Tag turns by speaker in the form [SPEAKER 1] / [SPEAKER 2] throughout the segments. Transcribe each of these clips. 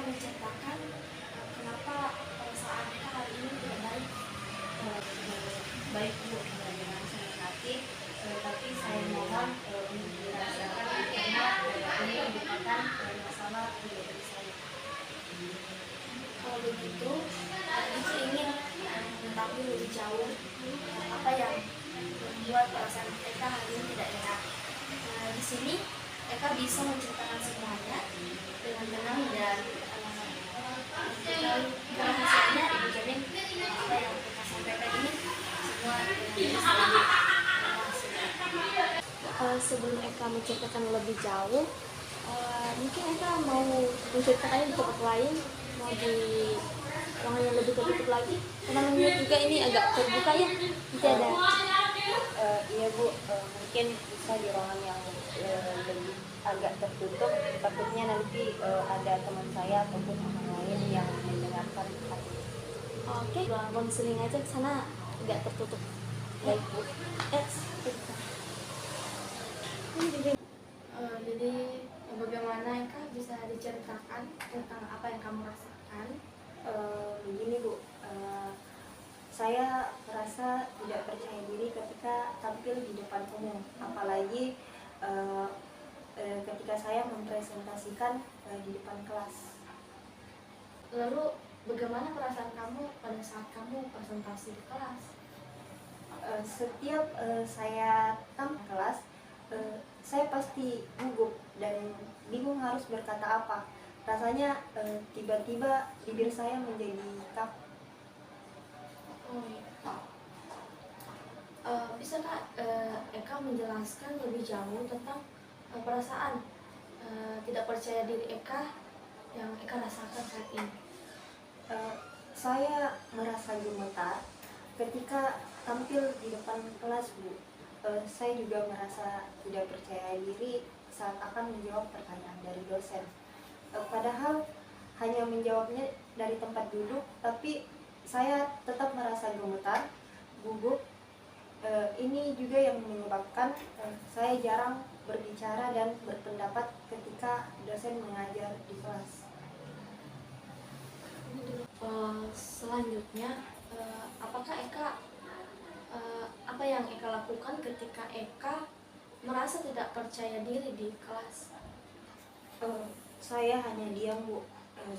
[SPEAKER 1] menceritakan kenapa perasaan Eka hari ini tidak baik.
[SPEAKER 2] Baik Bu, dengan senang hati, tapi saya mohon untuk dirahasiakan karena ini merupakan masalah pribadi saya.
[SPEAKER 1] Kalau begitu, Eka ingin mengetahui lebih jauh apa yang membuat perasaan Eka hari ini tidak enak. Di sini Eka bisa menceritakan semuanya dengan tenang dan rahasianya Ibu jamin apa yang Eka sampaikan ini semua sebelum Eka menceritakan lebih jauh, mungkin Eka mau menceritakannya di tempat lain, mau di ruangan yang lebih tertutup lagi, karena menurut juga ini agak terbuka ya, nanti ada.
[SPEAKER 2] Iya Bu, mungkin bisa di ruangan yang lebih agak tertutup, takutnya nanti ada teman saya ataupun orang lain yang mendengarkan hal ini.
[SPEAKER 1] Oke, ruang konseling aja ke sana agak tertutup.
[SPEAKER 2] Baik Bu.
[SPEAKER 1] Jadi bagaimana Eka bisa diceritakan tentang apa yang kamu rasakan?
[SPEAKER 2] Begini Bu, saya merasa tidak percaya diri ketika tampil di depan umum, apalagi ketika saya mempresentasikan di depan kelas.
[SPEAKER 1] Lalu bagaimana perasaan kamu pada saat kamu presentasi di kelas?
[SPEAKER 2] Setiap saya tampil di kelas, saya pasti gugup dan bingung harus berkata apa. Rasanya tiba-tiba bibir saya menjadi kaku.
[SPEAKER 1] Bisakah Eka menjelaskan lebih jauh tentang perasaan tidak percaya diri Eka yang Eka rasakan saat ini?
[SPEAKER 2] Saya merasa gemetar ketika tampil di depan kelas Bu. Saya juga merasa tidak percaya diri saat akan menjawab pertanyaan dari dosen. Padahal hanya menjawabnya dari tempat duduk, tapi saya tetap merasa gemetar, gugup. Ini juga yang menyebabkan saya jarang berbicara dan berpendapat ketika dosen mengajar di kelas.
[SPEAKER 1] Selanjutnya, apakah Eka apa yang Eka lakukan ketika Eka merasa tidak percaya diri di kelas?
[SPEAKER 2] Saya hanya diam Bu,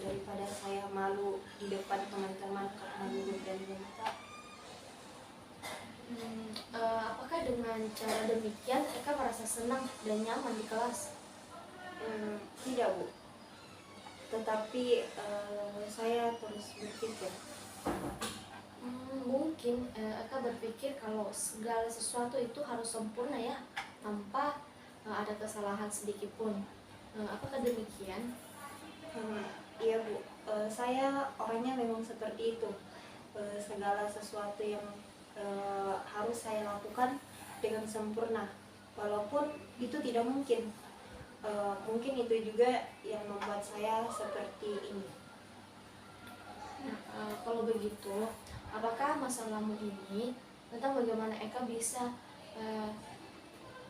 [SPEAKER 2] daripada saya malu di depan teman-teman karena gugup dan gemetar.
[SPEAKER 1] Apakah dengan cara demikian Eka merasa senang dan nyaman di kelas?
[SPEAKER 2] Tidak Bu, tetapi saya terus berpikir.
[SPEAKER 1] Mungkin Eka berpikir kalau segala sesuatu itu harus sempurna ya, tanpa ada kesalahan sedikit pun. Apakah demikian?
[SPEAKER 2] Iya Bu, saya orangnya memang seperti itu. Segala sesuatu yang harus saya lakukan dengan sempurna, walaupun itu tidak mungkin. Mungkin itu juga yang membuat saya seperti ini.
[SPEAKER 1] Kalau begitu, apakah masalahmu ini tentang bagaimana Eka bisa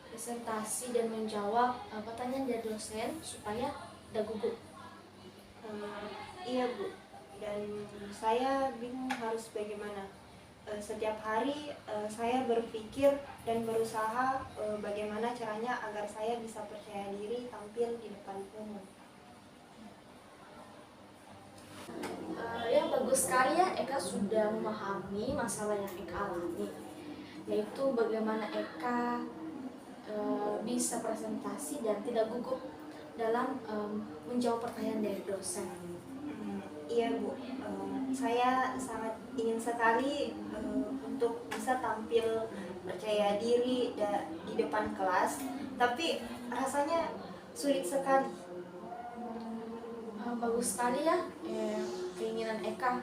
[SPEAKER 1] presentasi dan menjawab pertanyaan dari dosen supaya tidak gugup?
[SPEAKER 2] Iya Bu, dan saya bingung harus bagaimana. Setiap hari saya berpikir dan berusaha bagaimana caranya agar saya bisa percaya diri tampil di depan umum.
[SPEAKER 1] Yang bagus sekali ya, Eka sudah memahami masalah yang Eka alami, yaitu bagaimana Eka bisa presentasi dan tidak gugup dalam menjawab pertanyaan dari dosen.
[SPEAKER 2] Iya Bu, saya sangat ingin sekali untuk bisa tampil percaya diri di depan kelas, tapi rasanya sulit sekali.
[SPEAKER 1] Bagus sekali ya keinginan Eka.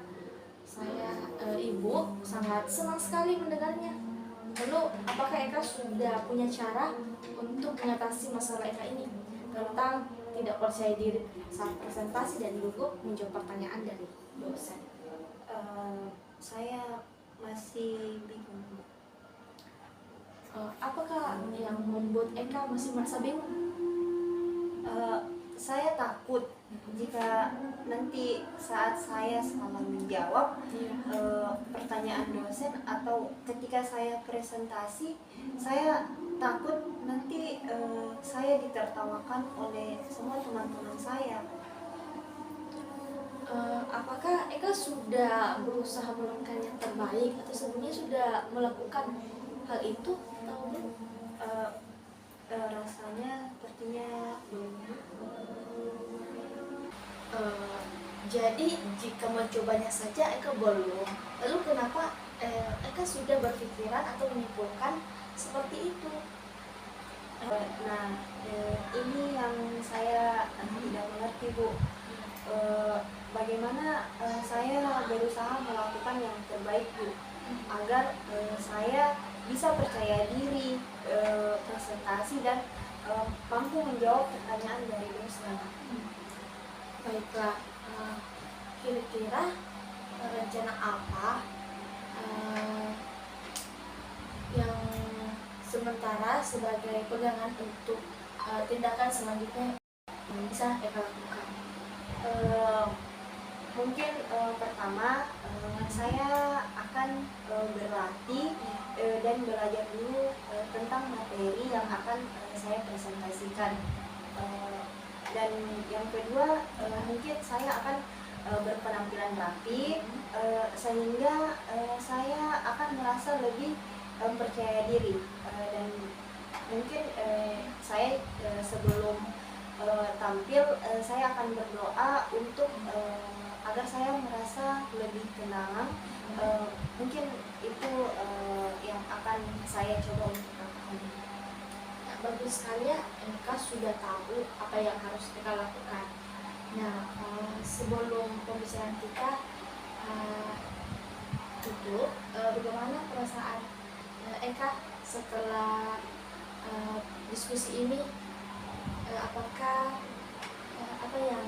[SPEAKER 1] Saya Ibu sangat senang sekali mendengarnya. Lalu apakah Eka sudah punya cara untuk mengatasi masalah Eka ini tentang tidak percaya diri saat presentasi dan gugup menjawab pertanyaan dari dosen?
[SPEAKER 2] Saya masih bingung.
[SPEAKER 1] Apakah yang membuat Eka masih merasa bingung?
[SPEAKER 2] Saya takut jika nanti saat saya salah menjawab
[SPEAKER 1] Iya.
[SPEAKER 2] pertanyaan dosen atau ketika saya presentasi, saya takut nanti saya ditertawakan oleh semua teman-teman saya.
[SPEAKER 1] Apakah Eka sudah berusaha melakukan yang terbaik atau sebelumnya sudah melakukan hal itu atau belum?
[SPEAKER 2] Eh, Rasanya sepertinya belum.
[SPEAKER 1] Eh, jadi jika mencobanya saja Eka belum, lalu kenapa Eka sudah berpikiran atau menyimpulkan seperti itu?
[SPEAKER 2] Nah, ini yang saya tidak mengerti, Bu. Bagaimana saya berusaha melakukan yang terbaik, Bu, agar saya bisa percaya diri presentasi dan mampu menjawab pertanyaan dari dosen.
[SPEAKER 1] Baiklah, kira-kira rencana apa eh, yang sementara sebagai pegangan untuk tindakan selanjutnya yang bisa Eka lakukan?
[SPEAKER 2] Eh, Mungkin pertama saya akan berlatih dan belajar dulu tentang materi yang akan saya presentasikan. Dan yang kedua mungkin saya akan berpenampilan rapi sehingga saya akan merasa lebih percaya diri. Dan mungkin saya sebelum tampil saya akan berdoa untuk agar saya merasa lebih tenang. Mungkin itu yang akan saya coba untuk lakukan.
[SPEAKER 1] Nah, bagus sekali ya, Eka sudah tahu apa yang harus Eka lakukan. Nah, sebelum pembicaraan kita tutup, bagaimana perasaan Eka setelah diskusi ini? Apakah apa yang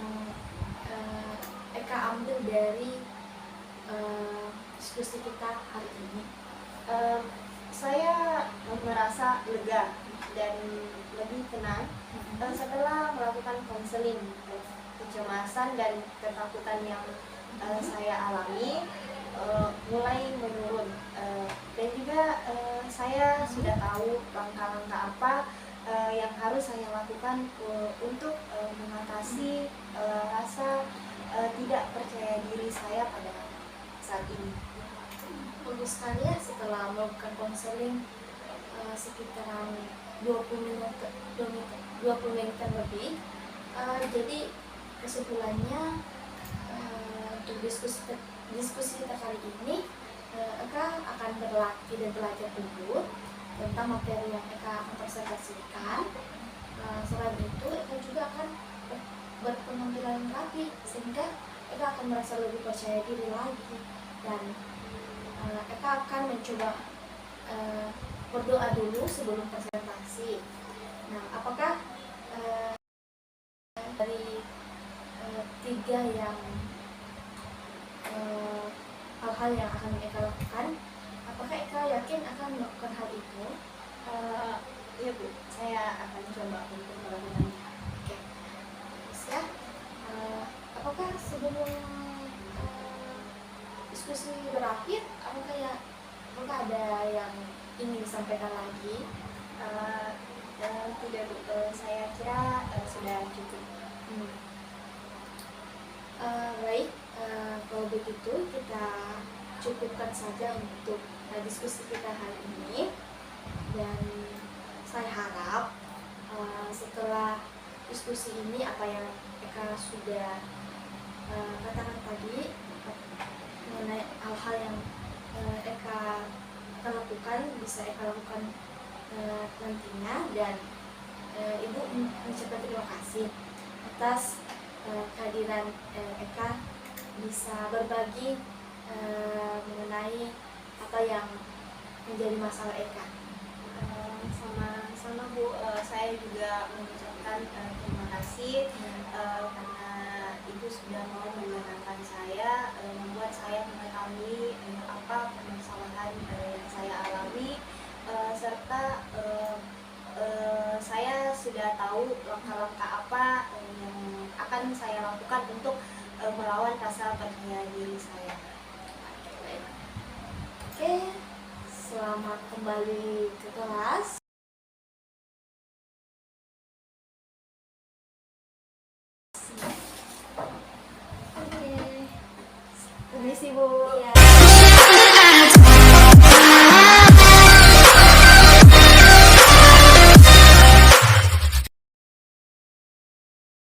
[SPEAKER 1] Eka ambil dari diskusi kita hari ini?
[SPEAKER 2] Saya merasa lega dan lebih tenang setelah melakukan konseling. Kecemasan dan ketakutan yang saya alami mulai menurun, dan juga saya sudah tahu langkah-langkah apa yang harus saya lakukan untuk mengatasi rasa tidak percaya diri saya pada saat ini.
[SPEAKER 1] Bagus sekali ya, setelah melakukan konseling sekitaran 20 menitan lebih. Jadi kesimpulannya untuk diskusi kita kali ini, Eka akan berlatih dan belajar dulu tentang materi yang Eka akan presentasikan. Selain itu, Eka juga akan berpenampilan rapi sehingga Eka akan merasa lebih percaya diri lagi, dan Eka akan mencoba berdoa dulu sebelum presentasi. Nah, apakah dari tiga yang hal-hal yang akan Eka lakukan, apakah Eka yakin akan melakukan hal itu?
[SPEAKER 2] Iya, Bu, saya akan coba untuk melakukannya.
[SPEAKER 1] Oke, terus ya, apakah sebelum diskusi berakhir, apakah ada yang ingin disampaikan lagi?
[SPEAKER 2] Tidak, Bu. Saya kira sudah cukup.
[SPEAKER 1] Baik, kalau begitu kita cukupkan saja untuk diskusi kita hari ini, dan saya harap setelah diskusi ini apa yang Eka sudah katakan tadi mengenai hal-hal yang Eka lakukan bisa Eka lakukan nantinya, dan Ibu mengucapkan terima kasih atas kehadiran Eka bisa berbagi mengenai apa yang menjadi masalah Eka.
[SPEAKER 2] Sama-sama, Bu. Saya juga mengucapkan terima kasih karena Ibu sudah mau mendengarkan saya, membuat saya mengetahui apa permasalahan yang saya alami, serta saya sudah tahu langkah-langkah apa yang akan akan saya lakukan untuk melawan rasa percaya diri saya.
[SPEAKER 1] Oke, selamat kembali ke kelas. Oke, permisi Bu.
[SPEAKER 2] Iya.